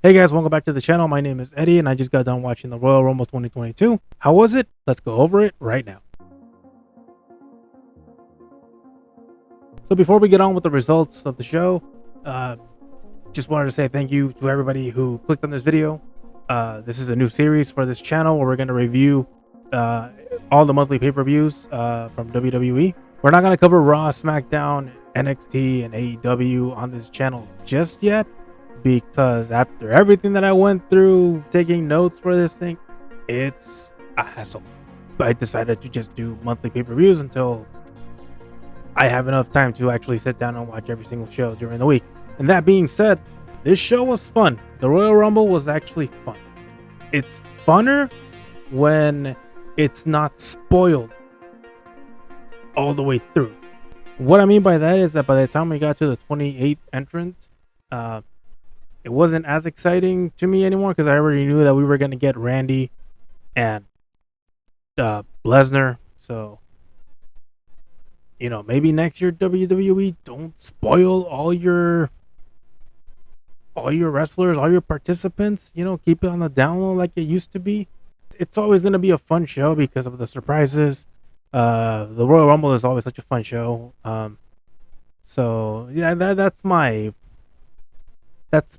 Hey guys, welcome back to the channel. My name is Eddie and I just got done watching the Royal Rumble 2022. How was it? Let's go over it right now. So before we get on with the results of the show, just wanted to say thank you to everybody who clicked on this video. This is a new series for this channel where we're going to review all the monthly pay-per-views from WWE. We're not going to cover Raw, SmackDown, NXT, and AEW on this channel just yet, because after everything that I went through taking notes for this thing, it's a hassle. I decided to just do monthly pay-per-views until I have enough time to actually sit down and watch every single show during the week. And that being said, this show was fun. The Royal Rumble was actually fun. It's funner when it's not spoiled all the way through. What I mean by that is that by the time we got to the 28th entrant, it wasn't as exciting to me anymore because I already knew that we were going to get Randy and Lesnar. So, you know, maybe next year WWE don't spoil all your wrestlers, all your participants. You know, keep it on the down low like it used to be. It's always going to be a fun show because of the surprises. The Royal Rumble is always such a fun show. So yeah, that's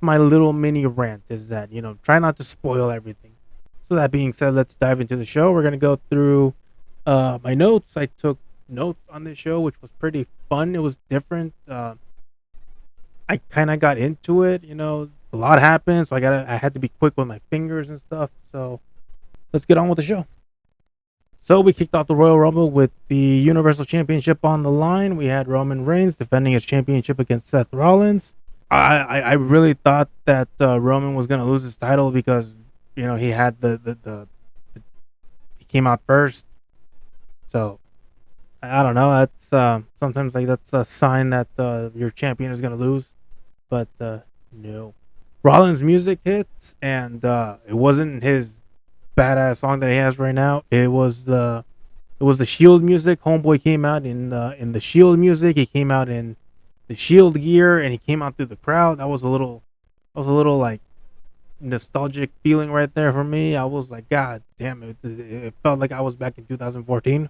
my little mini rant, is that, you know, try not to spoil everything. So that being said, let's dive into the show. We're going to go through my notes. I took notes on this show, which was pretty fun. It was different. I kind of got into it, you know, a lot happened, so I had to be quick with my fingers and stuff. So let's get on with the show. So we kicked off the Royal Rumble with the Universal Championship on the line. We had Roman Reigns defending his championship against Seth Rollins. I really thought that Roman was going to lose his title because, you know, he had he came out first. So I don't know. That's sometimes like that's a sign that your champion is going to lose. But no. Rollins' music hits, and it wasn't his badass song that he has right now. It was the Shield music. Homeboy came out in the Shield music. He came out in the Shield gear, and he came out through the crowd. That was a little like nostalgic feeling right there for me. I was like, God damn it! It felt like I was back in 2014.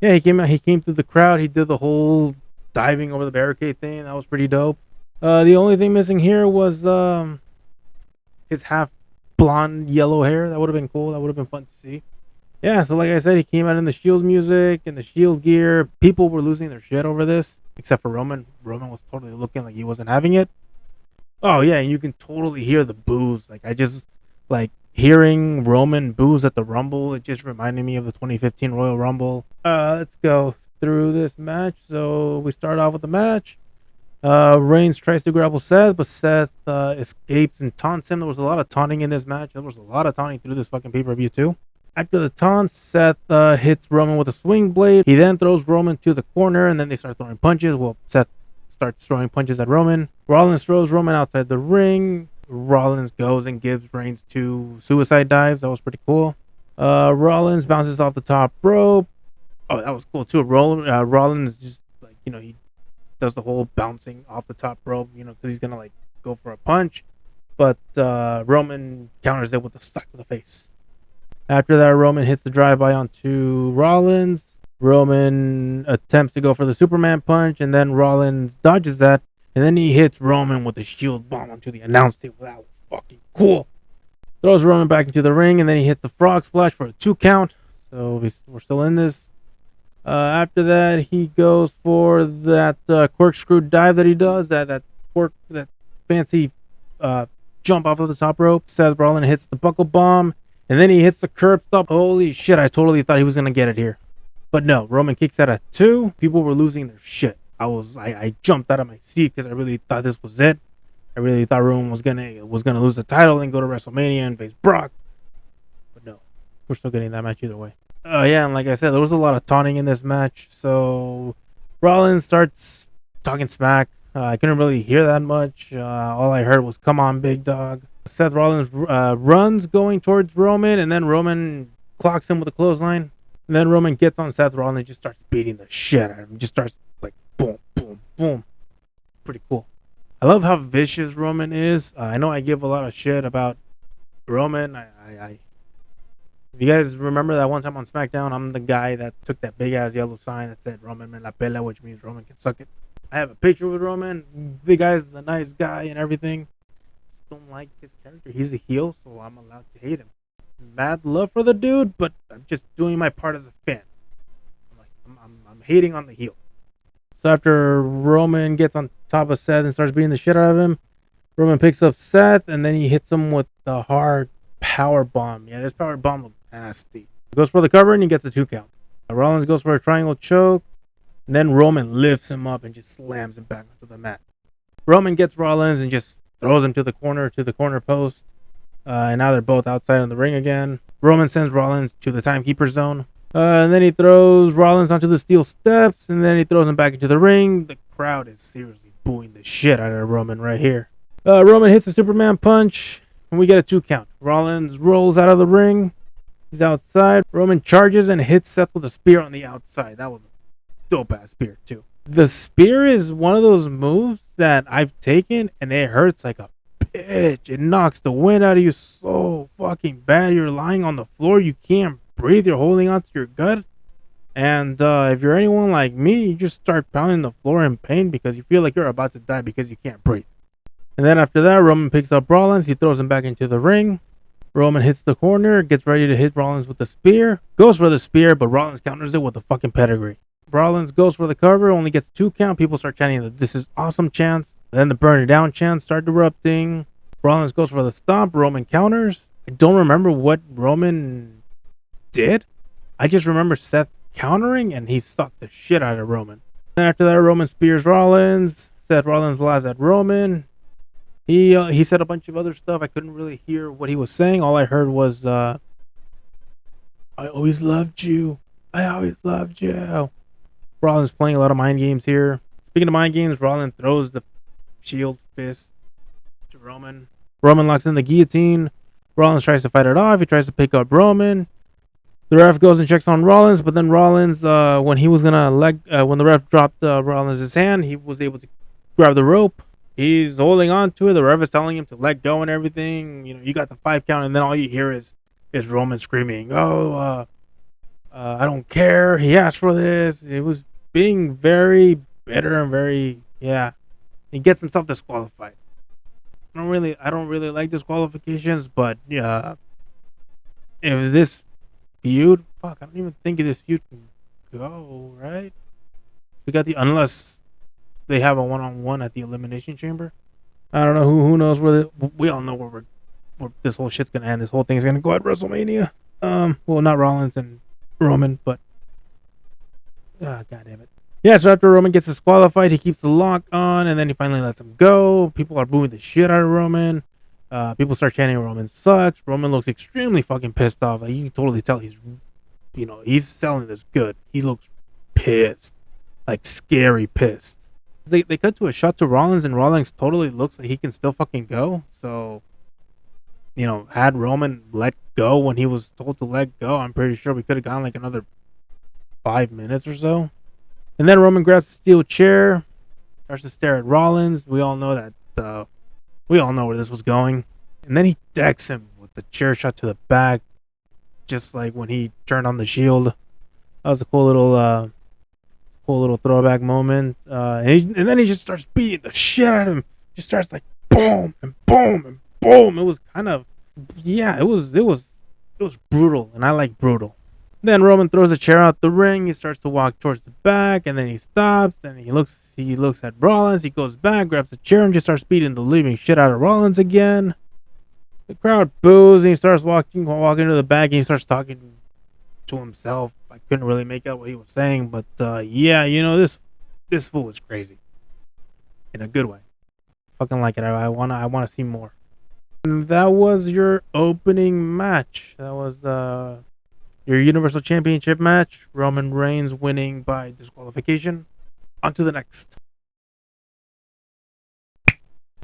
Yeah, he came out. He came through the crowd. He did the whole diving over the barricade thing. That was pretty dope. The only thing missing here was his half blonde yellow hair. That would have been cool. That would have been fun to see. Yeah, so like I said, he came out in the Shield music and the Shield gear. People were losing their shit over this, except for Roman. Roman was totally looking like he wasn't having it. Oh yeah, and you can totally hear the boos. Like, I just like hearing Roman boos at the Rumble. It just reminded me of the 2015 Royal Rumble. Let's go through this match. So we start off with the match. Reigns tries to grapple Seth, but Seth escapes and taunts him. There was a lot of taunting in this match. There was a lot of taunting through this fucking pay-per-view too. After the taunt, Seth hits Roman with a swing blade. He then throws Roman to the corner, and then they start throwing punches. Well, Seth starts throwing punches at Roman. Rollins throws Roman outside the ring. Rollins goes and gives Reigns 2 suicide dives. That was pretty cool. Rollins bounces off the top rope. Oh, that was cool too. Rollins just, like, you know, he does the whole bouncing off the top rope, you know, because he's gonna like go for a punch, but Roman counters it with a slap to the face. After that, Roman hits the drive-by onto Rollins. Roman attempts to go for the Superman punch, and then Rollins dodges that, and then he hits Roman with the Shield bomb onto the announce table. That was fucking cool. Throws Roman back into the ring, and then he hits the frog splash for a 2 count. So we're still in this. After that, he goes for that corkscrew dive that he does, that fancy jump off of the top rope. Seth Rollins hits the buckle bomb, and then he hits the curb stop. Holy shit, I totally thought he was gonna get it here, but no. Roman kicks out at 2. People were losing their shit. I jumped out of my seat because I really thought this was it. I really thought Roman was gonna lose the title and go to WrestleMania and face Brock, but no, we're still getting that match either way. Yeah, and like I said, there was a lot of taunting in this match. So Rollins starts talking smack. I couldn't really hear that much. All I heard was, "Come on, big dog." Seth Rollins runs going towards Roman, and then Roman clocks him with a clothesline. And then Roman gets on Seth Rollins and just starts beating the shit out of him. Just starts like boom, boom, boom. Pretty cool. I love how vicious Roman is. I know I give a lot of shit about Roman. If you guys remember that one time on SmackDown, I'm the guy that took that big ass yellow sign that said Roman me la pela, which means Roman can suck it. I have a picture with Roman. The guy's a nice guy and everything. Don't like his character. He's a heel, so I'm allowed to hate him. Mad love for the dude, but I'm just doing my part as a fan. I'm hating on the heel. So after Roman gets on top of Seth and starts beating the shit out of him, Roman picks up Seth and then he hits him with the hard power bomb. Yeah, this power bomb looks nasty. He goes for the cover and he gets a 2 count. Rollins goes for a triangle choke, and then Roman lifts him up and just slams him back onto the mat. Roman gets Rollins and just throws him to the corner post. And now they're both outside in the ring again. Roman sends Rollins to the timekeeper zone. And then he throws Rollins onto the steel steps, and then he throws him back into the ring. The crowd is seriously booing the shit out of Roman right here. Roman hits a Superman punch, and we get a 2 count. Rollins rolls out of the ring. He's outside. Roman charges and hits Seth with a spear on the outside. That was a dope-ass spear, too. The spear is one of those moves that I've taken, and it hurts like a bitch. It knocks the wind out of you so fucking bad. You're lying on the floor. You can't breathe. You're holding onto your gut. And if you're anyone like me, you just start pounding the floor in pain because you feel like you're about to die because you can't breathe. And then after that, Roman picks up Rollins. He throws him back into the ring. Roman hits the corner, gets ready to hit Rollins with the spear. Goes for the spear, but Rollins counters it with a fucking pedigree. Rollins goes for the cover, only gets 2 count. People start chanting that this is awesome chants. Then the burn it down chants start erupting. Rollins goes for the stomp. Roman counters. I don't remember what Roman did. I just remember Seth countering, and he sucked the shit out of Roman. Then after that, Roman spears Rollins. Seth Rollins laughs at Roman. He said a bunch of other stuff. I couldn't really hear what he was saying. All I heard was, I always loved you. I always loved you. Rollins playing a lot of mind games here. Speaking of mind games, Rollins throws the shield fist to Roman. Roman locks in the guillotine. Rollins tries to fight it off. He tries to pick up Roman. The ref goes and checks on Rollins, but then Rollins, when the ref dropped Rollins' hand, he was able to grab the rope. He's holding on to it. The ref is telling him to let go and everything. You know, you got the 5 count, and then all you hear is Roman screaming, "Oh, I don't care. He asked for this." It was being very bitter and very, yeah. He gets himself disqualified. I don't really like disqualifications, but yeah, if this feud, fuck, I don't even think this feud can go, right? We got unless they have a 1-on-1 at the Elimination Chamber. I don't know who knows we all know where this whole shit's gonna end. This whole thing's gonna go at WrestleMania. Well, not Rollins and Roman, but god damn it. Yeah, so after Roman gets disqualified, he keeps the lock on, and then he finally lets him go. People are booing the shit out of Roman. People start chanting Roman sucks. Roman looks extremely fucking pissed off. Like, you can totally tell he's selling this good. He looks pissed. Like, scary pissed. They cut to a shot to Rollins, and Rollins totally looks like he can still fucking go. So, had Roman let go when he was told to let go, I'm pretty sure we could have gone like another 5 minutes or so. And then Roman grabs a steel chair, starts to stare at Rollins. We all know that. We all know where this was going. And then he decks him with the chair shot to the back, just like when he turned on the Shield. That was a cool little throwback moment. And then he just starts beating the shit out of him. Just starts like boom and boom and boom. It was kind of, yeah, it was brutal, and I like brutal. Then Roman throws a chair out the ring. He starts to walk towards the back, and then he stops, and he looks at Rollins. He goes back, grabs the chair, and just starts beating the living shit out of Rollins again. The crowd boos, and he starts walking to the back, and he starts talking to himself. I couldn't really make out what he was saying, but yeah, this fool is crazy in a good way. Fucking like it. I wanna see more. And that was your opening match. That was your Universal Championship match. Roman Reigns winning by disqualification. On to the next.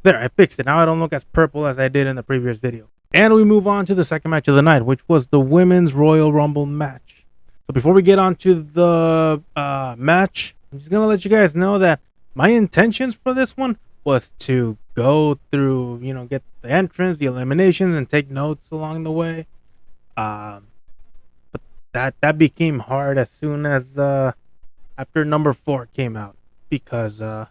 There, I fixed it. Now I don't look as purple as I did in the previous video. And we move on to the second match of the night, which was the Women's Royal Rumble match. So before we get on to the match, I'm just going to let you guys know that my intentions for this one was to go through, get the entrance, the eliminations, and take notes along the way. But that became hard as soon as after number 4 came out, because a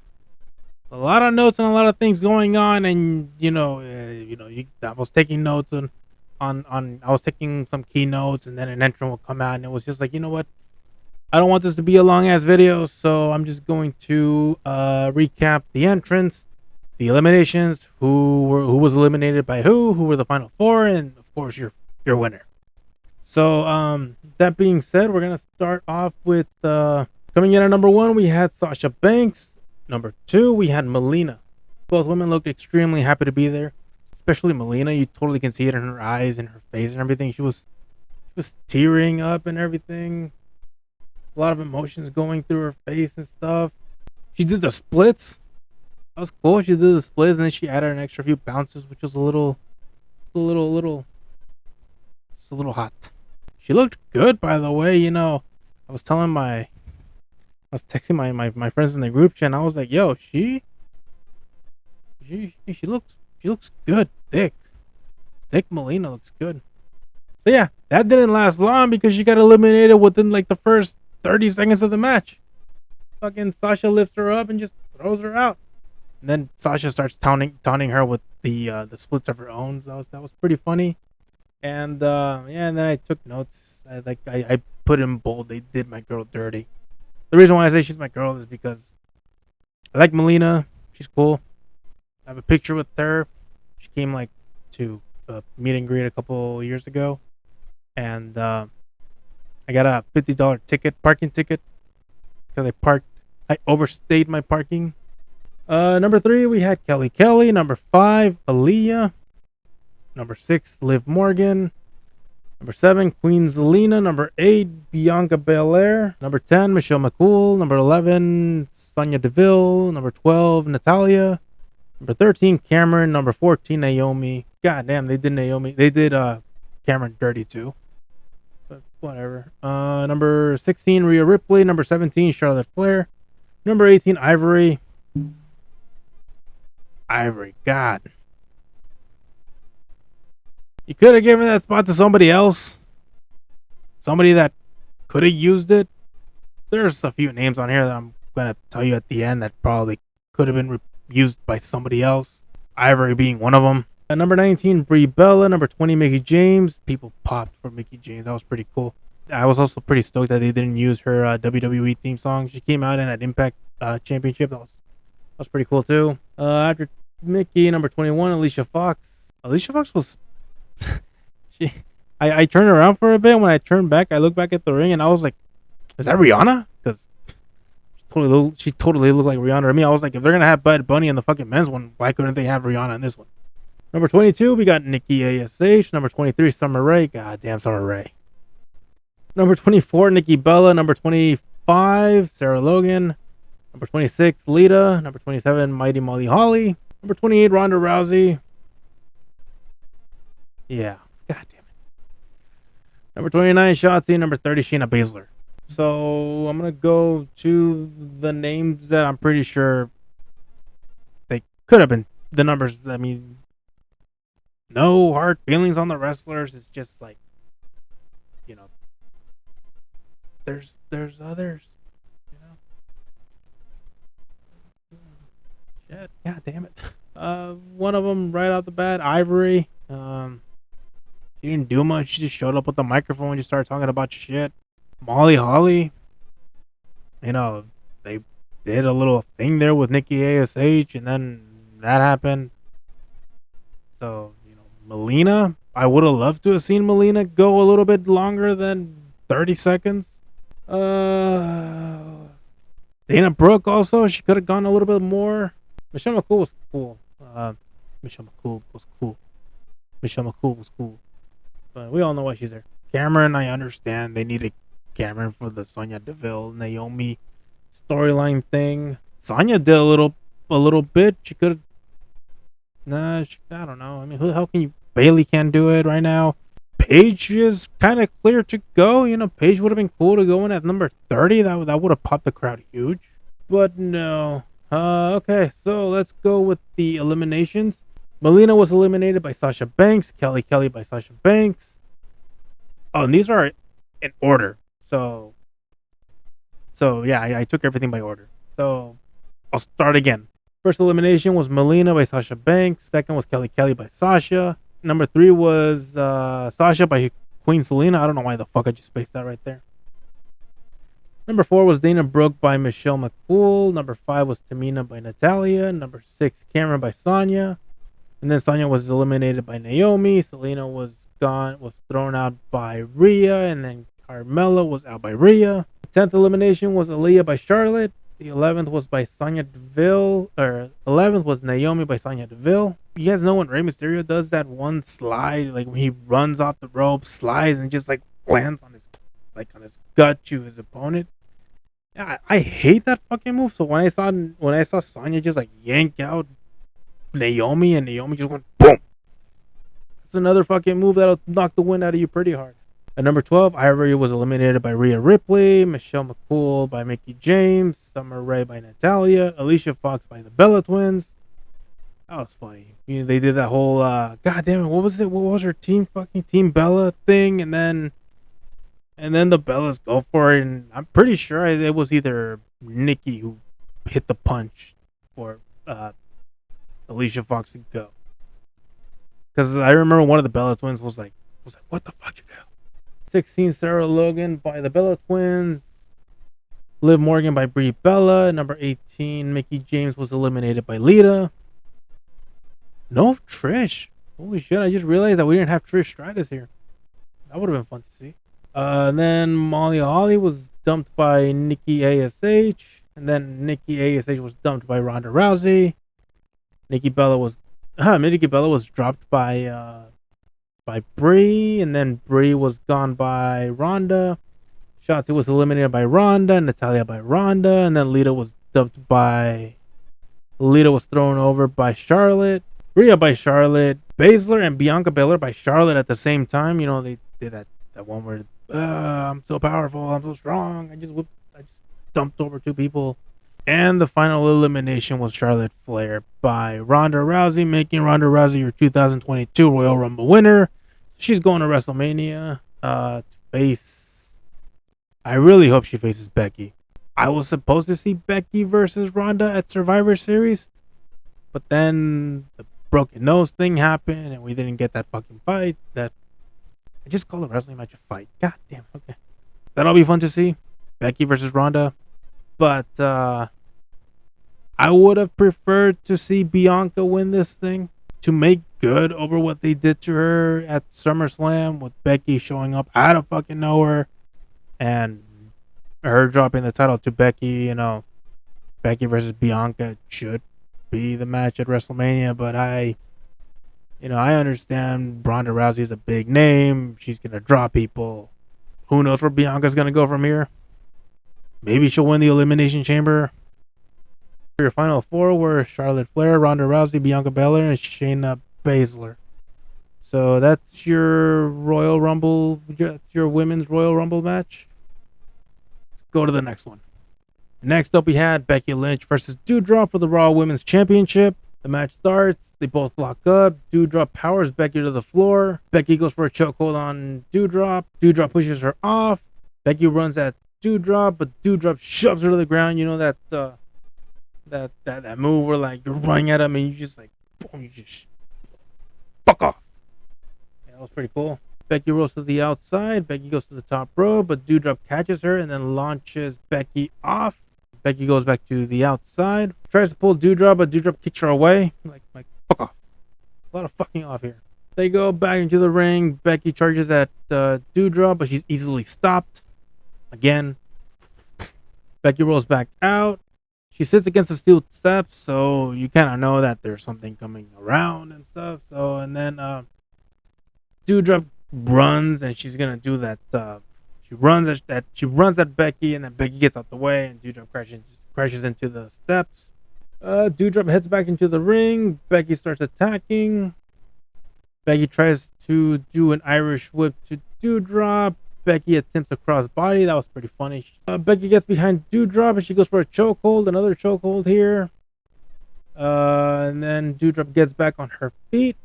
lot of notes and a lot of things going on, and I was taking notes on I was taking some keynotes, and then an entrant would come out, and it was just like, you know what, I don't want this to be a long ass video, so I'm just going to recap the entrance, the eliminations, who was eliminated by who were the final 4, and of course your winner. So that being said, we're gonna start off with coming in at number 1. We had Sasha Banks. Number 2, we had Melina. Both women looked extremely happy to be there, especially Melina. You totally can see it in her eyes and her face and everything. She was tearing up and everything. A lot of emotions going through her face and stuff. She did the splits. That was cool. She did the splits, and then she added an extra few bounces, which was a little hot. She looked good, by the way. I was texting my friends in the group chat, and I was like, "Yo, she looks good. Thick Melina looks good." So yeah, that didn't last long because she got eliminated within like the first 30 seconds of the match. Fucking Sasha lifts her up and just throws her out, and then Sasha starts taunting her with the splits of her own. That was pretty funny. And and then I took notes. I put in bold, they did my girl dirty. The reason why I say she's my girl is because I like Melina. She's cool. I have a picture with her. She came to a meet and greet a couple years ago, and I got a $50 parking ticket, because I overstayed my parking. Number 3, we had Kelly. Number 5, Aaliyah. Number 6, Liv Morgan. Number 7, Queen Zelina. Number 8, Bianca Belair. Number 10, Michelle McCool. Number 11, Sonya Deville. Number 12, Natalia. Number 13, Cameron. Number 14, Naomi. God damn, they did Cameron dirty too. But whatever. Number 16, Rhea Ripley. Number 17, Charlotte Flair. Number 18, Ivory. God. You could have given that spot to somebody else. Somebody that could have used it. There's a few names on here that I'm going to tell you at the end that probably could have been used by somebody else. Ivory being one of them. Number 19, Brie Bella. Number 20, Mickie James. People popped for Mickie James. That was pretty cool. I was also pretty stoked that they didn't use her WWE theme song. She came out in that Impact Championship. That was pretty cool too. After Mickie, number 21, Alicia Fox. Alicia Fox was... I turned around for a bit. When I turned back, I looked back at the ring, and I was like, "Is that Rihanna?" Because she totally looked like Rihanna to me. I was like, if they're gonna have Bad Bunny in the fucking men's one, why couldn't they have Rihanna in this one? Number 22, we got Nikki ASH. Number 23, Summer Rae. God damn, Summer Rae. Number 24, Nikki Bella. Number 25, Sarah Logan. Number 26, Lita. Number 27, Mighty Molly Holly. Number 28, Ronda Rousey. Yeah. God damn it. Number 29, Shotzi. Number 30, Shayna Baszler. So I'm going to go to the names that I'm pretty sure they could have been the numbers. I mean, no hard feelings on the wrestlers. It's just like, there's others, Shit, god damn it. One of them right off the bat, Ivory. She didn't do much. She just showed up with the microphone and just started talking about shit. Molly Holly, they did a little thing there with Nikki ASH, and then that happened. So, Melina, I would have loved to have seen Melina go a little bit longer than 30 seconds. Dana Brooke also, she could have gone a little bit more. Michelle McCool was cool. Michelle McCool was cool. But we all know why she's there. Cameron, I understand they needed Cameron for the Sonya Deville Naomi storyline thing. Sonya did a little bit. She could have. I don't know. I mean, how can you? Bailey can't do it right now. Paige is kind of clear to go. Paige would have been cool to go in at number 30. That would have popped the crowd huge. But no. Okay, so let's go with the eliminations. Melina was eliminated by Sasha Banks. Kelly by Sasha Banks. Oh, and these are in order. So yeah, I took everything by order. So I'll start again. First elimination was Melina by Sasha Banks. Second was Kelly by Sasha. Number 3 was Sasha by Queen Selena. I don't know why the fuck I just spaced that right there. Number 4 was Dana Brooke by Michelle McCool. Number 5 was Tamina by Natalia. Number 6, Cameron by Sonya. And then Sonya was eliminated by Naomi. Selena was thrown out by Rhea. And then Carmella was out by Rhea. The 10th elimination was Aaliyah by Charlotte. The 11th was by Sonya Deville. Or 11th was Naomi by Sonya Deville. You guys know when Rey Mysterio does that one slide, like when he runs off the rope, slides, and just like lands on his gut to his opponent. I hate that fucking move. So when I saw Sonya just like yank out Naomi and Naomi just went boom. That's another fucking move that'll knock the wind out of you pretty hard. At number 12, Ivory was eliminated by Rhea Ripley, Michelle McCool by Mickie James, Summer Rae by Natalia, Alicia Fox by the Bella Twins. That was funny. You know, they did that whole god damn it, what was it? What was her team Bella thing? And then the Bellas go for it, and I'm pretty sure it was either Nikki who hit the punch for Alicia Fox to go. Because I remember one of the Bella Twins was like, what the fuck you do? 16, Sarah Logan by the Bella Twins. Liv Morgan by Brie Bella. Number 18, Mickie James was eliminated by Lita. No Trish. Holy shit, I just realized that we didn't have Trish Stratus here. That would have been fun to see. And then Molly Holly was dumped by Nikki ASH. And then Nikki ASH was dumped by Ronda Rousey. Nikki Bella was dropped by Brie. And then Brie was gone by Ronda. Shotzi was eliminated by Ronda. Natalia by Ronda. And then Lita was thrown over by Charlotte. Rhea by Charlotte. Baszler and Bianca Belair by Charlotte at the same time. You know, they did that one where I'm so powerful, I'm so strong. I just dumped over 2 people. And the final elimination was Charlotte Flair by Ronda Rousey, making Ronda Rousey your 2022 Royal Rumble winner. She's going to WrestleMania to face. I really hope she faces Becky. I was supposed to see Becky versus Ronda at Survivor Series, but then the broken nose thing happened, and we didn't get that fucking fight. I just call a wrestling match a fight. God damn. Okay, that'll be fun to see. Becky versus Ronda, but I would have preferred to see Bianca win this thing to make good over what they did to her at SummerSlam with Becky showing up out of fucking nowhere and her dropping the title to Becky. You know, Becky versus Bianca should be the match at WrestleMania, but I understand Ronda Rousey is a big name. She's going to draw people. Who knows where Bianca's going to go from here? Maybe she'll win the Elimination Chamber. Your final 4 were Charlotte Flair, Ronda Rousey, Bianca Belair, and Shayna Baszler. So that's your Royal Rumble, your women's Royal Rumble match. Let's go to the next one. Next up, we had Becky Lynch versus Doudrop for the Raw Women's Championship. The match starts. They both lock up. Doudrop powers Becky to the floor. Becky goes for a chokehold on Doudrop. Doudrop pushes her off. Becky runs at Doudrop, but Doudrop shoves her to the ground. You know that move where like you're running at him and you just like boom, you just fuck off. Yeah, that was pretty cool. Becky rolls to the outside. Becky goes to the top rope, but Doudrop catches her and then launches Becky off. Becky goes back to the outside, tries to pull Doudrop, but Doudrop kicks her away. Like fuck off. A lot of fucking off here. They go back into the ring. Becky charges at Doudrop, but she's easily stopped. Again. Becky rolls back out. She sits against the steel steps, so you kind of know that there's something coming around and stuff. So, and then Doudrop runs, and she's gonna do that. She runs at Becky, and then Becky gets out the way, and Doudrop crashes into the steps. Doudrop heads back into the ring. Becky starts attacking. Becky tries to do an Irish whip to Doudrop. Becky attempts a crossbody. That was pretty funny. Becky gets behind Doudrop and she goes for a chokehold. Another chokehold here. And then Doudrop gets back on her feet.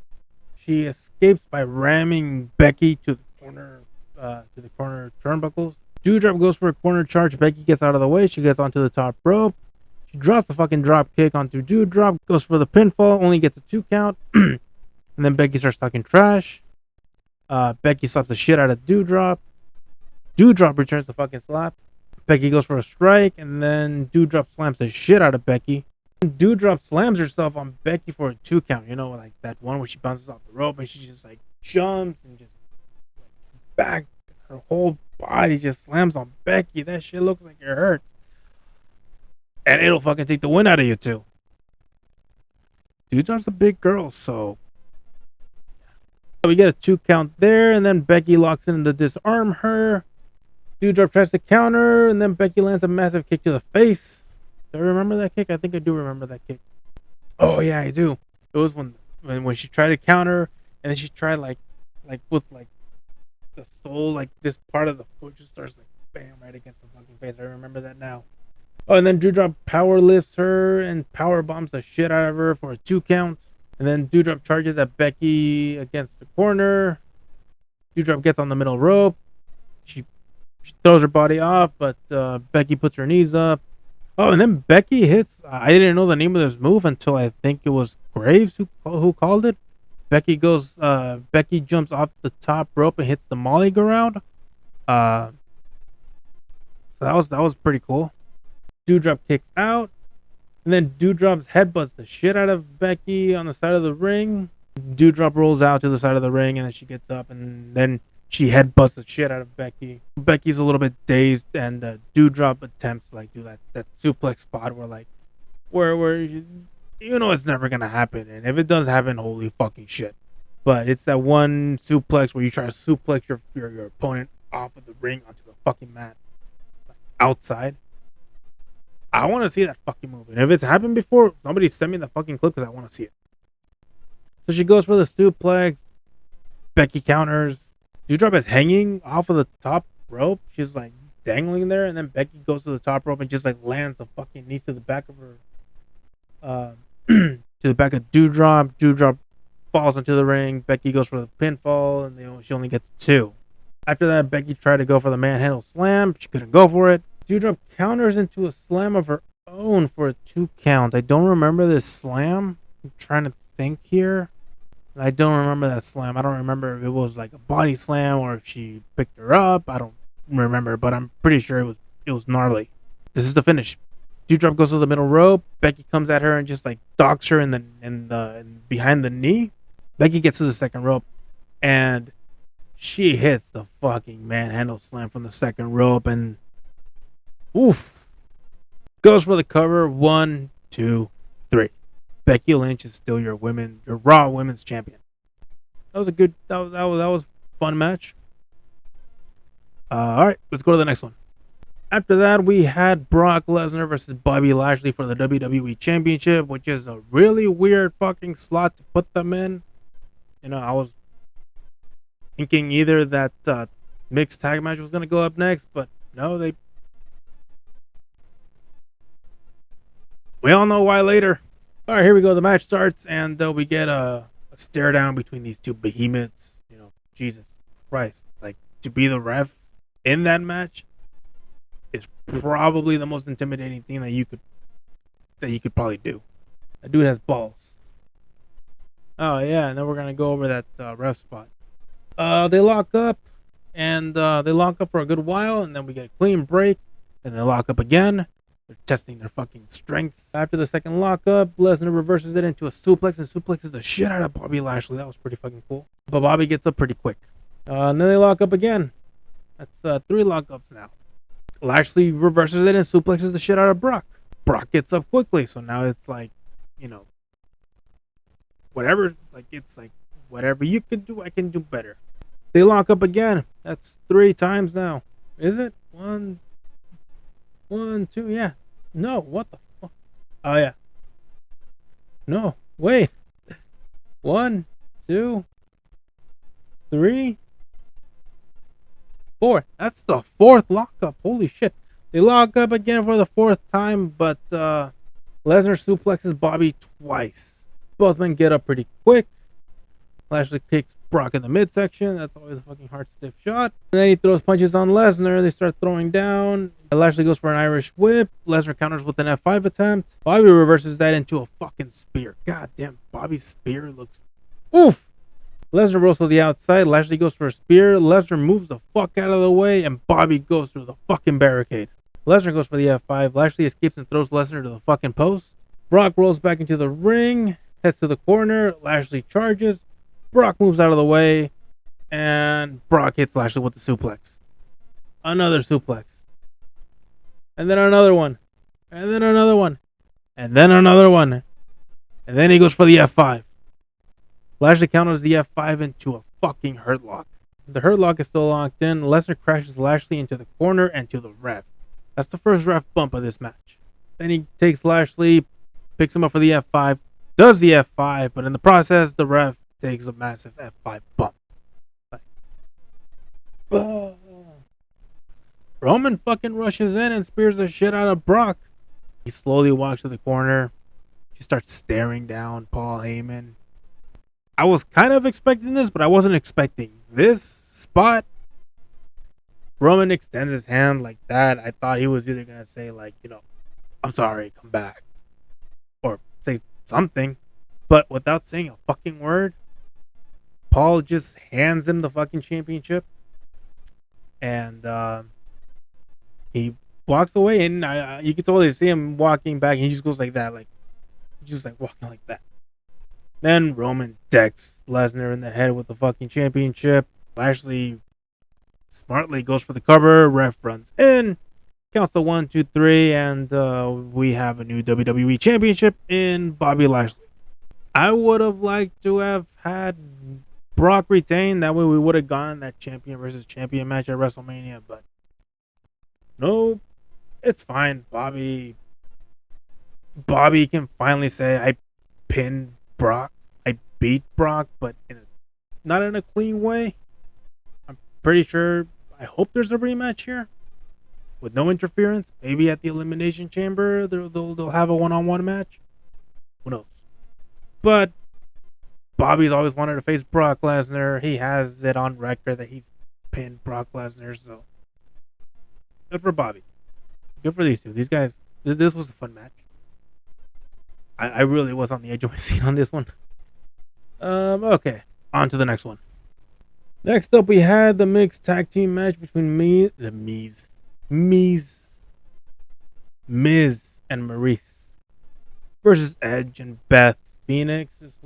She escapes by ramming Becky to the corner turnbuckles. Doudrop goes for a corner charge. Becky gets out of the way. She gets onto the top rope. She drops the fucking drop kick onto Doudrop. Goes for the pinfall. Only gets a 2 count. And then Becky starts talking trash. Becky slaps the shit out of Doudrop. Doudrop returns the fucking slap. Becky goes for a strike. And then Doudrop slams the shit out of Becky. Doudrop slams herself on Becky for a 2 count. You know, like that one where she bounces off the rope and she just like jumps and just back. Her whole body just slams on Becky. That shit looks like it hurts. And it'll fucking take the win out of you too. Doudrop's a big girl, so we get a 2 count there, and then Becky locks in to disarm her. Doudrop tries to counter, and then Becky lands a massive kick to the face. Do I remember that kick? I think I do remember that kick. Oh yeah, I do. It was when she tried to counter, and then she tried like with like the sole, like this part of the foot just starts like bam right against the fucking face. I remember that now. Oh, and then Doudrop power lifts her and power bombs the shit out of her for a 2 count. And then Doudrop charges at Becky against the corner. Doudrop gets on the middle rope. She throws her body off, but Becky puts her knees up. Oh, and then Becky hits. I didn't know the name of this move until I think it was Graves who called it. Becky jumps off the top rope and hits the Molly go round. So that was pretty cool. Doudrop kicks out, and then Doudrop's headbutts the shit out of Becky on the side of the ring. Doudrop rolls out to the side of the ring, and then she gets up, and then she headbutts the shit out of Becky. Becky's a little bit dazed, and Doudrop attempts to like do that suplex spot where you know it's never gonna happen, and if it does happen, holy fucking shit. But it's that one suplex where you try to suplex your opponent off of the ring onto the fucking mat, like outside. I want to see that fucking move. And if it's happened before, somebody send me the fucking clip because I want to see it. So she goes for the suplex. Becky counters. Doudrop is hanging off of the top rope. She's like dangling there. And then Becky goes to the top rope and just like lands the fucking knees to the back of her. To the back of Doudrop. Doudrop falls into the ring. Becky goes for the pinfall. And she only gets 2. After that, Becky tried to go for the manhandle slam. She couldn't go for it. Doudrop counters into a slam of her own for a 2 count. I don't remember this slam. I'm trying to think here. I don't remember that slam. I don't remember if it was like a body slam or if she picked her up. I don't remember, but I'm pretty sure it was gnarly. This is the finish. Doudrop goes to the middle rope. Becky comes at her and just like docks her in behind the knee. Becky gets to the second rope and she hits the fucking manhandle slam from the second rope and oof. Goes for the cover. 1, 2, 3. Becky Lynch is still your Raw Women's Champion. That was a good. That was a fun match. All right, let's go to the next one. After that, we had Brock Lesnar versus Bobby Lashley for the WWE Championship, which is a really weird fucking slot to put them in. You know, I was thinking either that mixed tag match was gonna go up next, but no, we all know why later. All right, here we go. The match starts, and we get a stare down between these two behemoths. You know, Jesus Christ. Like, to be the ref in that match is probably the most intimidating thing that you could probably do. That dude has balls. Oh, yeah, and then we're going to go over that ref spot. They lock up, and they lock up for a good while, and then we get a clean break, and they lock up again. They're testing their fucking strengths. After the second lockup, Lesnar reverses it into a suplex and suplexes the shit out of Bobby Lashley. That was pretty fucking cool. But Bobby gets up pretty quick. And then they lock up again. That's 3 lockups now. Lashley reverses it and suplexes the shit out of Brock. Brock gets up quickly. So now it's like, you know, whatever. Like, it's like, whatever you can do, I can do better. They lock up again. That's 3 times now. Is it? 1, 2, yeah. No, what the fuck? Oh, yeah. No, wait. 1, 2, 3, 4. That's the 4th lockup. Holy shit. They lock up again for the 4th time, but Lesnar suplexes Bobby twice. Both men get up pretty quick. Lashley kicks Brock in the midsection. That's always a fucking hard, stiff shot. And then he throws punches on Lesnar. They start throwing down. Lashley goes for an Irish whip. Lesnar counters with an F5 attempt. Bobby reverses that into a fucking spear. God damn, Bobby's spear looks... Oof! Lesnar rolls to the outside. Lashley goes for a spear. Lesnar moves the fuck out of the way, and Bobby goes through the fucking barricade. Lesnar goes for the F5. Lashley escapes and throws Lesnar to the fucking post. Brock rolls back into the ring, heads to the corner. Lashley charges. Brock moves out of the way, and Brock hits Lashley with the suplex. Another suplex. And then another one. And then another one. And then another one. And then he goes for the F5. Lashley counters the F5 into a fucking hurt lock. The hurt lock is still locked in. Lesnar crashes Lashley into the corner and to the ref. That's the first ref bump of this match. Then he takes Lashley, picks him up for the F5, does the F5, but in the process, the ref takes a massive F5 bump. Roman fucking rushes in and spears the shit out of Brock. He slowly walks to the corner. He starts staring down Paul Heyman. I was kind of expecting this, but I wasn't expecting this spot. Roman extends his hand like that. I thought he was either going to say, like, you know, I'm sorry, come back. Or say something. But without saying a fucking word, Paul just hands him the fucking championship. And he walks away, and you can totally see him walking back. And he just goes like that, like, just like walking like that. Then Roman decks Lesnar in the head with the fucking championship. Lashley smartly goes for the cover. Ref runs in. Counts to 1, 2, 3. And we have a new WWE championship in Bobby Lashley. I would have liked to have had Brock retain. That way we would have gone that champion versus champion match at WrestleMania. But no, it's fine. Bobby can finally say, I pinned Brock. I beat Brock, but not in a clean way. I'm pretty sure. I hope there's a rematch here with no interference. Maybe at the Elimination Chamber they'll have a one-on-one match. Who knows? But Bobby's always wanted to face Brock Lesnar. He has it on record that he's pinned Brock Lesnar. So good for Bobby. Good for these two. These guys. This was a fun match. I really was on the edge of my seat on this one. Okay, on to the next one. Next up, we had the mixed tag team match between Miz and Maryse versus Edge and Beth Phoenix. This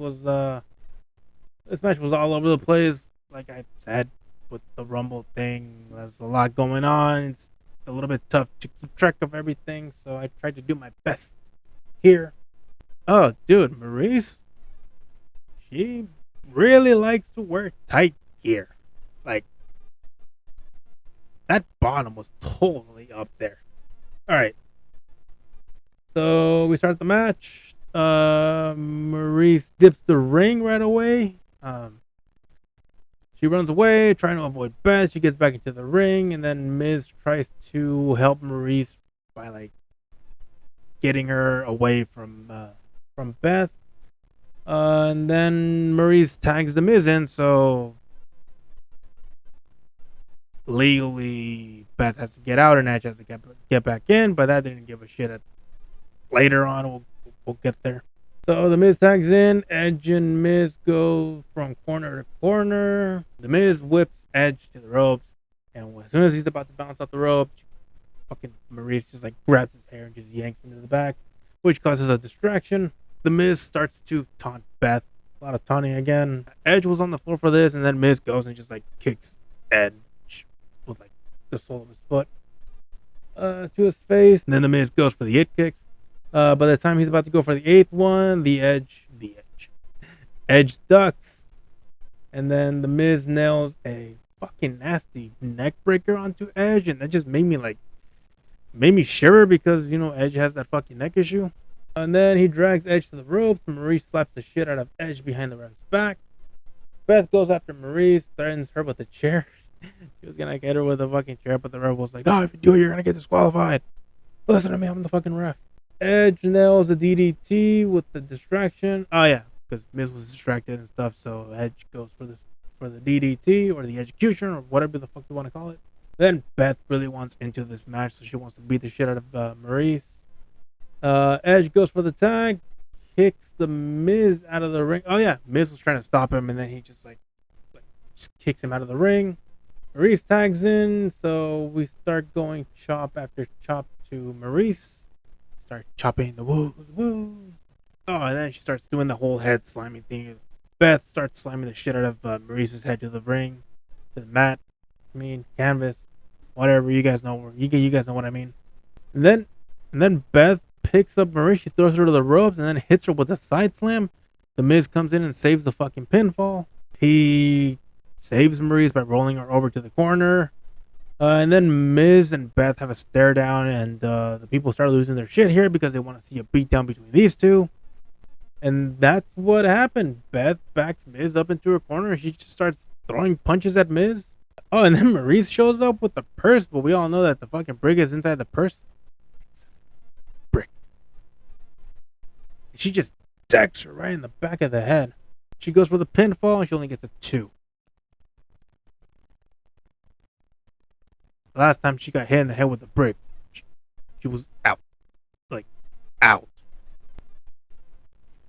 match was all over the place. Like I said, with the Rumble thing, there's a lot going on. It's a little bit tough to keep track of everything, so I tried to do my best here. Oh, dude, Maryse, she really likes to wear tight gear. Like, that bottom was totally up there. All right. So we start the match. Maryse dips the ring right away. She runs away, trying to avoid Beth. She gets back into the ring, and then Miz tries to help Maryse by, like, getting her away from Beth. And then Maryse tags the Miz in, so legally Beth has to get out and Edge has to get back in, but that didn't give a shit. Later on, we'll get there. So the Miz tags in. Edge and Miz go from corner to corner. The Miz whips Edge to the ropes, and as soon as he's about to bounce off the rope, fucking Maryse just like grabs his hair and just yanks him to the back, which causes a distraction. The Miz starts to taunt Beth. A lot of taunting again. Edge was on the floor for this, and then Miz goes and just like kicks Edge with like the sole of his foot to his face. And then the Miz goes for the hit kicks. By the time he's about to go for the 8th one, Edge ducks, and then the Miz nails a fucking nasty neck breaker onto Edge, and that just made me shiver because, you know, Edge has that fucking neck issue. And then he drags Edge to the ropes. Maryse slaps the shit out of Edge behind the ref's back. Beth goes after Maryse, threatens her with a chair. She was gonna get her with a fucking chair, but the ref was like, no, if you do it, you're gonna get disqualified. Listen to me, I'm the fucking ref. Edge nails a DDT with the distraction. Oh yeah, because Miz was distracted and stuff. So Edge goes for the DDT or the execution or whatever the fuck you want to call it. Then Beth really wants into this match, so she wants to beat the shit out of Maryse. Edge goes for the tag, kicks the Miz out of the ring. Oh yeah, Miz was trying to stop him, and then he just just kicks him out of the ring. Maryse tags in, so we start going chop after chop to Maryse. Start chopping the woos. Oh, and then she starts doing the whole head slamming thing. Beth starts slamming the shit out of Maryse's head to the ring, to the mat. Canvas, whatever. You guys know. You guys know what I mean. And then Beth picks up Maryse. She throws her to the ropes and then hits her with a side slam. The Miz comes in and saves the fucking pinfall. He saves Maryse by rolling her over to the corner. And then Miz and Beth have a stare down, and the people start losing their shit here because they want to see a beatdown between these two. And that's what happened. Beth backs Miz up into her corner, and she just starts throwing punches at Miz. Oh, and then Maryse shows up with the purse, but we all know that the fucking brick is inside the purse. Brick. She just decks her right in the back of the head. She goes for the pinfall, and she only gets a 2. Last time she got hit in the head with a brick, she was out. Out.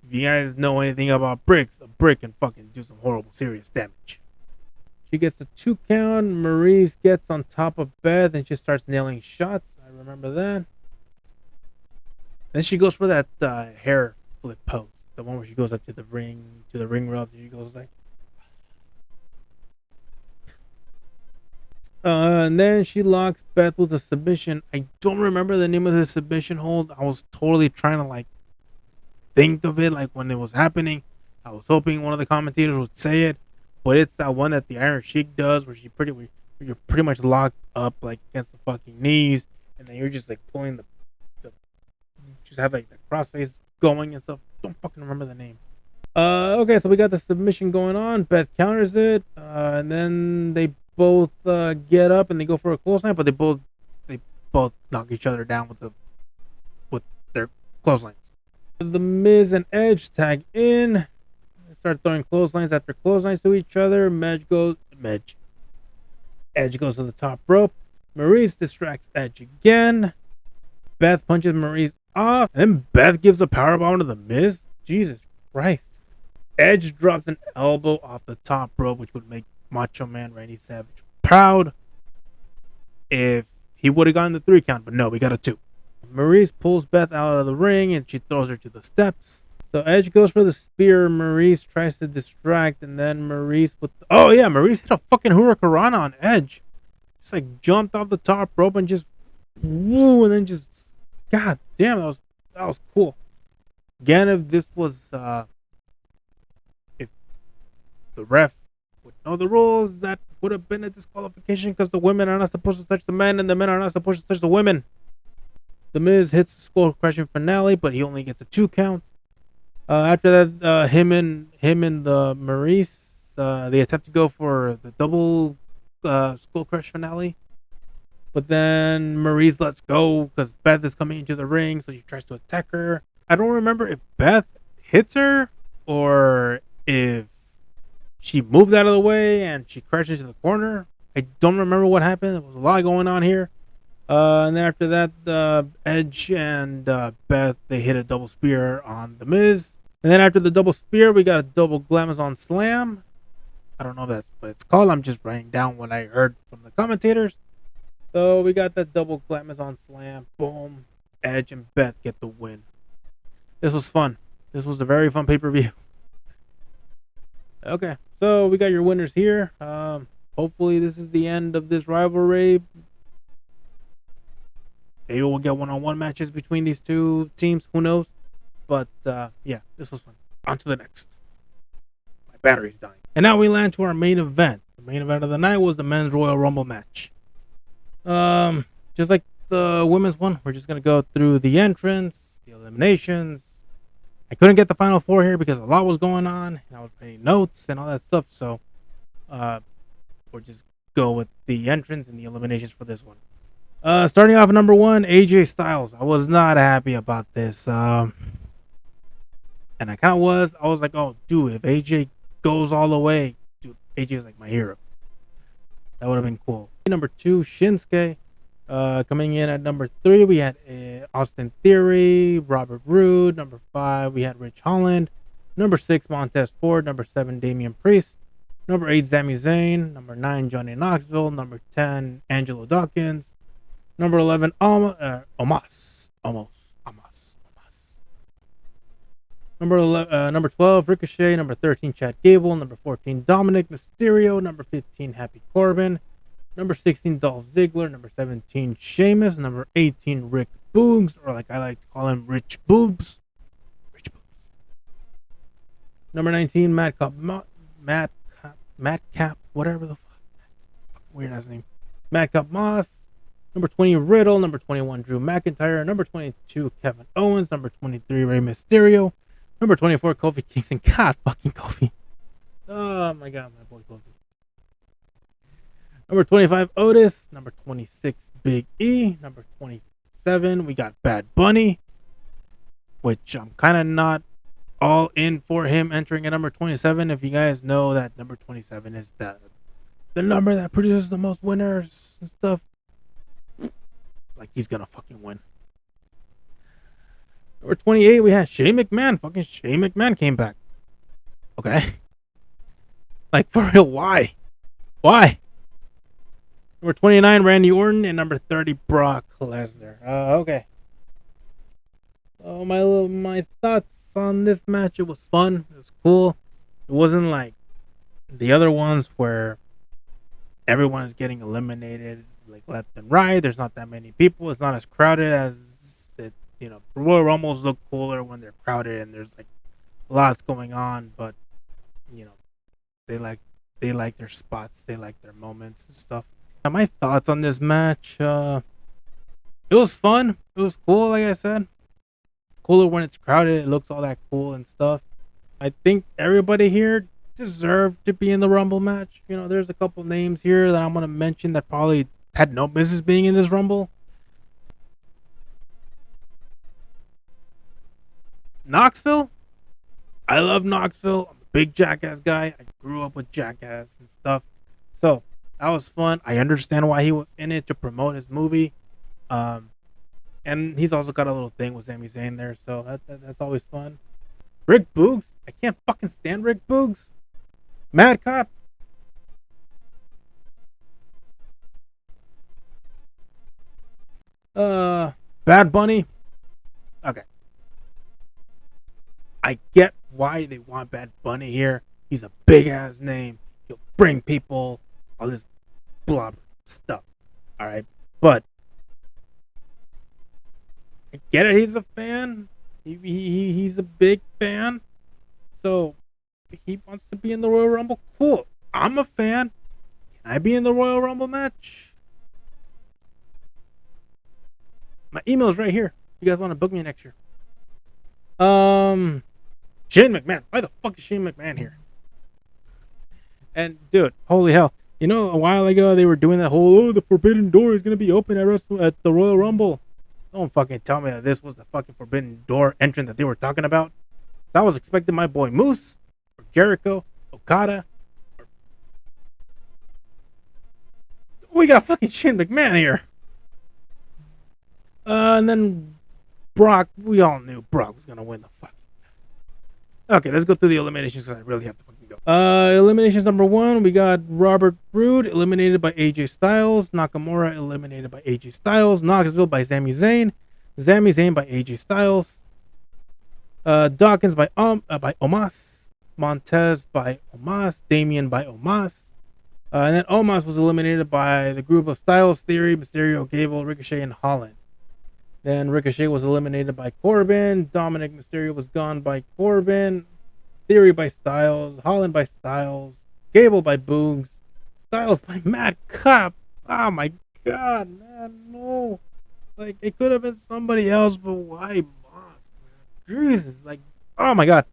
If you guys know anything about bricks, a brick can fucking do some horrible, serious damage. She gets a 2 count. Maryse gets on top of Beth and just starts nailing shots. I remember that. Then she goes for that hair flip pose. The one where she goes up to the ring rope. She goes like, and then she locks Beth with a submission. I don't remember the name of the submission hold. I was totally trying to think of it when it was happening. I was hoping one of the commentators would say it, but it's that one that the Iron Sheik does, where you're pretty much locked up against the fucking knees, and then you're just pulling the just have the crossface going and stuff. Don't fucking remember the name. Okay, so we got the submission going on. Beth counters it, and then they both get up and they go for a clothesline, but they both knock each other down with their clotheslines. The Miz and Edge tag in. They start throwing clotheslines after clotheslines to each other. Edge goes to the top rope. Maryse distracts Edge again. Beth punches Maryse off, and then Beth gives a powerbomb to the Miz. Jesus Christ. Edge drops an elbow off the top rope, which would make Macho Man Randy Savage proud if he would have gotten the 3 count, but no, we got a 2. Maryse pulls Beth out of the ring and she throws her to the steps. So Edge goes for the spear. Maryse tries to distract, and then Maryse Maryse hit a fucking hurricanrana on Edge. Just jumped off the top rope and just woo, and then just god damn, that was cool. Again, if this was if the ref would know the rules, that would have been a disqualification because the women are not supposed to touch the men and the men are not supposed to touch the women. The Miz hits the skull crushing finale, but he only gets a 2 count. After that, him and the Maryse, they attempt to go for the double skull crush finale, but then Maryse lets go because Beth is coming into the ring, so she tries to attack her. I don't remember if Beth hits her or if she moved out of the way and she crashes to the corner. I don't remember what happened. There was a lot going on here. And then after that, Edge and Beth, they hit a double spear on the Miz. And then after the double spear, we got a double Glamazon slam. I don't know if that's what it's called. I'm just writing down what I heard from the commentators. So we got that double Glamazon slam. Boom. Edge and Beth get the win. This was fun. This was a very fun pay-per-view. Okay, so we got your winners here. Hopefully this is the end of this rivalry. Maybe we'll get one-on-one matches between these two teams. Who knows? But yeah, this was fun. On to the next. My battery's dying. And now we land to our main event. The main event of the night was the men's Royal Rumble match. Just like the women's one, we're just gonna go through the entrance, the eliminations. I couldn't get the final 4 here because a lot was going on, and I was writing notes and all that stuff. So, we'll just go with the entrance and the eliminations for this one. Starting off at number 1, AJ Styles. I was not happy about this. And I kind of was. I was like, oh, dude, if AJ goes all the way, dude, AJ is like my hero. That would have been cool. Number 2, Shinsuke. Coming in at number 3, we had Austin Theory, Robert Roode. Number 5, we had Rich Holland. Number 6, Montez Ford. Number 7, Damian Priest. Number 8, Sami Zayn. Number 9, Johnny Knoxville. Number 10, Angelo Dawkins. Number 11, Omos. Number 12, Ricochet. Number 13, Chad Gable. Number 14, Dominic Mysterio. Number 15, Happy Corbin. Number 16, Dolph Ziggler. Number 17, Sheamus. Number 18, Rick Boogs, or like I like to call him, Rich Boobs. Rich Boobs. Number 19, Madcap, whatever the fuck. Weird ass name. Madcap Moss. Number 20, Riddle. Number 21, Drew McIntyre. Number 22, Kevin Owens. Number 23, Rey Mysterio. Number 24, Kofi Kingston. God fucking Kofi. Oh my god, my boy Kofi. Number 25, Otis. Number 26, Big E. Number 27, we got Bad Bunny, which I'm kind of not all in for him entering at number 27. If you guys know that number 27 is the number that produces the most winners and stuff, like he's gonna fucking win. Number 28, we had Shane McMahon. Fucking Shane McMahon came back. Okay. Like, for real, why? Why? Number 29, Randy Orton. And number 30, Brock Lesnar. Okay. So my thoughts on this match, it was fun. It was cool. It wasn't like the other ones where everyone is getting eliminated like left and right. There's not that many people. It's not as crowded as it. You know, Royal Rumbles look cooler when they're crowded and there's like lots going on. But you know, they like their spots. They like their moments and stuff. Now, my thoughts on this match. It was fun. It was cool. Like I said, cooler when it's crowded. It looks all that cool and stuff. I think everybody here deserved to be in the Rumble match. You know, there's a couple names here that I'm gonna mention that probably had no business being in this Rumble. Knoxville. I love Knoxville. I'm a big Jackass guy. I grew up with Jackass and stuff. So that was fun. I understand why he was in it, to promote his movie. And he's also got a little thing with Sami Zayn there, so that's always fun. Rick Boogs. I can't fucking stand Rick Boogs. Mad Cop. Bad Bunny. Okay. I get why they want Bad Bunny here. He's a big ass name. He'll bring people, all this blah stuff. Alright. But I get it, he's a fan. He's a big fan. So if he wants to be in the Royal Rumble, cool. I'm a fan. Can I be in the Royal Rumble match? My email's right here. You guys want to book me next year? Shane McMahon. Why the fuck is Shane McMahon here? And dude, holy hell! You know, a while ago they were doing that whole the Forbidden Door is gonna be open at the Royal Rumble. Don't fucking tell me that this was the fucking Forbidden Door entrant that they were talking about. I was expecting my boy Moose, or Jericho, Okada. We got fucking Shane McMahon here. And then Brock. We all knew Brock was gonna win the fuck. Okay, let's go through the eliminations because I really have to fucking go. Eliminations number 1, we got Robert Roode eliminated by AJ Styles. Nakamura eliminated by AJ Styles. Knoxville by Sami Zayn. Sami Zayn by AJ Styles. Dawkins by Omos. Montez by Omos. Damian by Omos. And then Omos was eliminated by the group of Styles, Theory, Mysterio, Gable, Ricochet, and Holland. Then Ricochet was eliminated by Corbin. Dominic Mysterio was gone by Corbin. Theory by Styles. Holland by Styles. Gable by Boogs. Styles by Mad Cop. Oh my god, man, no. Like, it could have been somebody else, but why Moss, man? Jesus, like, oh my god.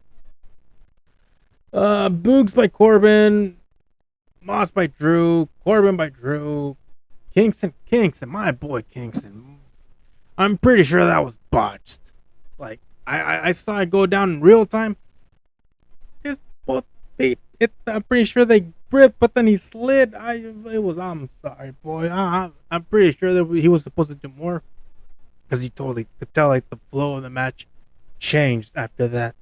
Boogs by Corbin. Moss by Drew. Corbin by Drew. Kingston, my boy Kingston. I'm pretty sure that was botched. Like I saw it go down in real time. His both feet, I'm pretty sure they gripped, but then he slid. I'm sorry, boy. I'm pretty sure that he was supposed to do more, because he totally could tell like the flow of the match changed after that.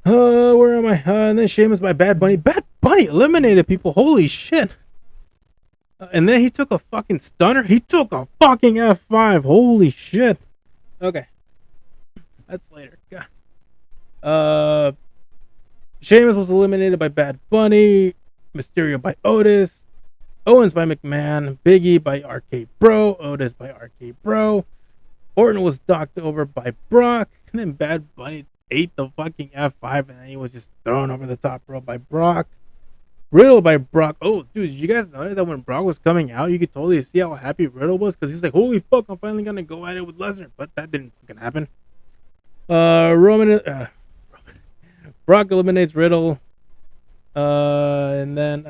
Where am I? And then Sheamus by Bad Bunny. Bad Bunny eliminated people. Holy shit. And then he took a fucking stunner. He took a fucking F5. Holy shit. Okay. That's later. God. Sheamus was eliminated by Bad Bunny. Mysterio by Otis. Owens by McMahon. Biggie by RK Bro. Otis by RK Bro. Orton was knocked over by Brock. And then Bad Bunny ate the fucking F5. And then he was just thrown over the top rope by Brock. Riddle by Brock. Oh, dude, did you guys notice that when Brock was coming out, you could totally see how happy Riddle was? Because he's like, holy fuck, I'm finally going to go at it with Lesnar. But that didn't fucking happen. Brock eliminates Riddle. And then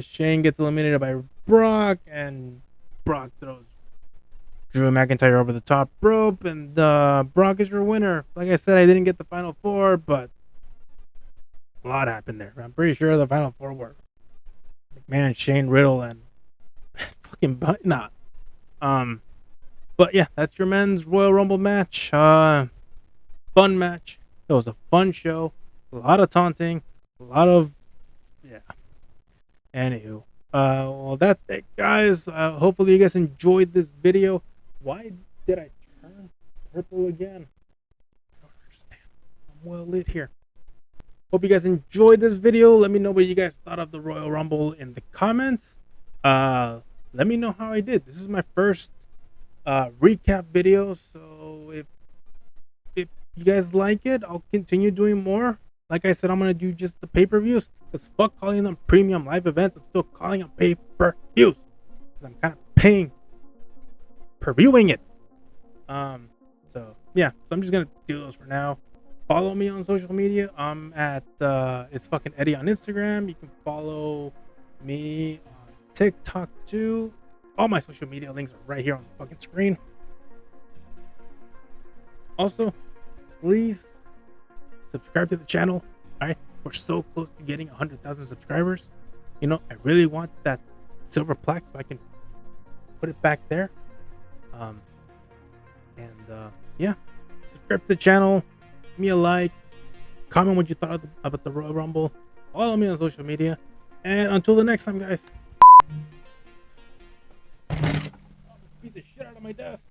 Shane gets eliminated by Brock. And Brock throws Drew McIntyre over the top rope. And Brock is your winner. Like I said, I didn't get the final four, but a lot happened there. I'm pretty sure the final four were McMahon, Shane, Riddle, and fucking But yeah, that's your men's Royal Rumble match. Fun match. It was a fun show. A lot of taunting. A lot of Anywho, well, that's it, guys. Hopefully you guys enjoyed this video. Why did I turn purple again? I don't understand. I'm well lit here. Hope you guys enjoyed this video. Let me know what you guys thought of the Royal Rumble in the comments. Let me know how I did. This is my first recap video, so if you guys like it, I'll continue doing more. Like I said, I'm gonna do just the pay-per-views, because fuck calling them premium live events. I'm still calling them pay-per-views, because I'm kind of paying per viewing it. So yeah, so I'm just gonna do those for now. Follow me on social media. I'm at it's fucking Eddy on Instagram. You can follow me on TikTok too. All my social media links are right here on the fucking screen. Also, please subscribe to the channel. All right, we're so close to getting 100,000 subscribers. You know, I really want that silver plaque so I can put it back there. Yeah, subscribe to the channel. Give me a like, comment what you thought about the Royal Rumble, follow me on social media, and until the next time, guys. Beat the shit out of my desk.